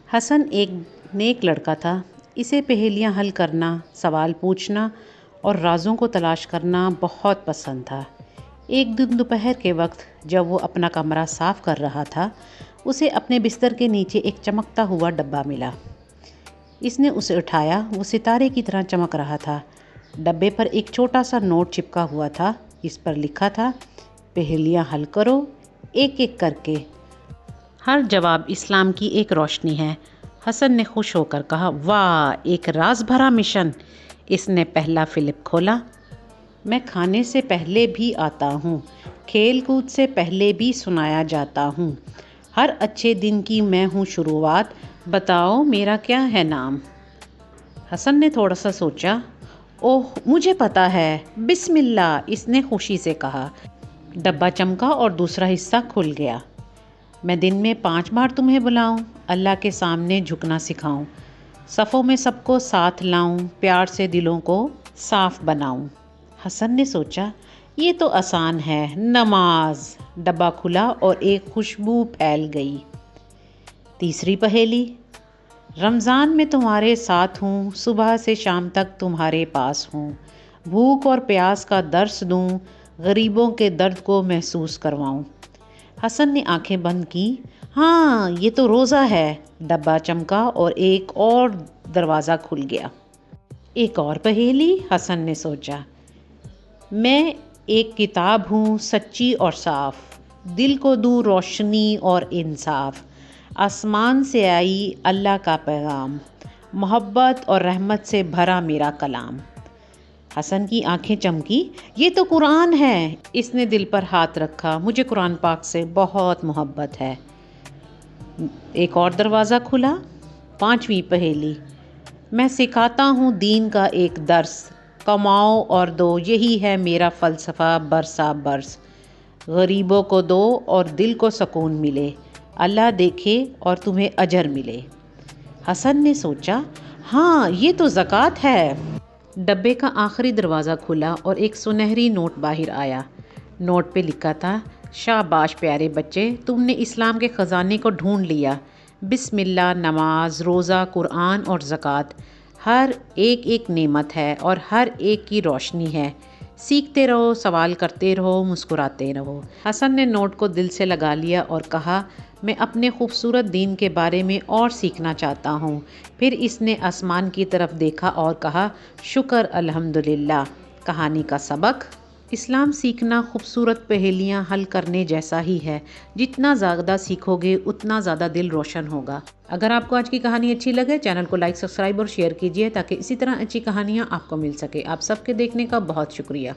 حسن ایک نیک لڑکا تھا۔ اسے پہیلیاں حل کرنا، سوال پوچھنا اور رازوں کو تلاش کرنا بہت پسند تھا۔ ایک دن دوپہر کے وقت جب وہ اپنا کمرہ صاف کر رہا تھا، اسے اپنے بستر کے نیچے ایک چمکتا ہوا ڈبہ ملا۔ اس نے اسے اٹھایا، وہ ستارے کی طرح چمک رہا تھا۔ ڈبے پر ایک چھوٹا سا نوٹ چپکا ہوا تھا، اس پر لکھا تھا، پہیلیاں حل کرو ایک ایک کر کے، ہر جواب اسلام کی ایک روشنی ہے۔ حسن نے خوش ہو کر کہا، واہ، ایک راز بھرا مشن۔ اس نے پہلا فلپ کھولا۔ میں کھانے سے پہلے بھی آتا ہوں، کھیل کود سے پہلے بھی سنایا جاتا ہوں، ہر اچھے دن کی میں ہوں شروعات، بتاؤ میرا کیا ہے نام؟ حسن نے تھوڑا سا سوچا، اوہ مجھے پتا ہے، بسم اللہ، اس نے خوشی سے کہا۔ ڈبہ چمکا اور دوسرا حصہ کھل گیا۔ میں دن میں 5 بار تمہیں بلاؤں، اللہ کے سامنے جھکنا سکھاؤں، صفوں میں سب کو ساتھ لاؤں، پیار سے دلوں کو صاف بناؤں۔ حسن نے سوچا، یہ تو آسان ہے، نماز۔ ڈبہ کھلا اور ایک خوشبو پھیل گئی۔ تیسری پہیلی، رمضان میں تمہارے ساتھ ہوں، صبح سے شام تک تمہارے پاس ہوں، بھوک اور پیاس کا درس دوں، غریبوں کے درد کو محسوس کرواؤں۔ حسن نے آنکھیں بند کی، ہاں یہ تو روزہ ہے۔ ڈبہ چمکا اور ایک اور دروازہ کھل گیا۔ ایک اور پہیلی، حسن نے سوچا، میں ایک کتاب ہوں، سچی اور صاف، دل کو دوں روشنی اور انصاف، آسمان سے آئی اللہ کا پیغام، محبت اور رحمت سے بھرا میرا کلام۔ حسن کی آنکھیں چمکی، یہ تو قرآن ہے۔ اس نے دل پر ہاتھ رکھا، مجھے قرآن پاک سے بہت محبت ہے۔ ایک اور دروازہ کھلا۔ 5ویں پہیلی، میں سکھاتا ہوں دین کا ایک درس، کماؤ اور دو، یہی ہے میرا فلسفہ برسا برس، غریبوں کو دو اور دل کو سکون ملے، اللہ دیکھے اور تمہیں اجر ملے۔ حسن نے سوچا، ہاں یہ تو زکوٰۃ ہے۔ ڈبے کا آخری دروازہ کھلا اور ایک سنہری نوٹ باہر آیا۔ نوٹ پہ لکھا تھا، شاباش پیارے بچے، تم نے اسلام کے خزانے کو ڈھونڈ لیا۔ بسم اللہ، نماز، روزہ، قرآن اور زکوٰۃ، ہر ایک نعمت ہے اور ہر ایک کی روشنی ہے، سیکھتے رہو، سوال کرتے رہو، مسکراتے رہو۔ حسن نے نوٹ کو دل سے لگا لیا اور کہا، میں اپنے خوبصورت دین کے بارے میں اور سیکھنا چاہتا ہوں۔ پھر اس نے آسمان کی طرف دیکھا اور کہا، شکر الحمدللہ۔ کہانی کا سبق، اسلام سیکھنا خوبصورت پہیلیاں حل کرنے جیسا ہی ہے، جتنا زیادہ سیکھو گے اتنا زیادہ دل روشن ہوگا۔ اگر آپ کو آج کی کہانی اچھی لگے، چینل کو لائک، سبسکرائب اور شیئر کیجیے تاکہ اسی طرح اچھی کہانیاں آپ کو مل سکے۔ آپ سب کے دیکھنے کا بہت شکریہ۔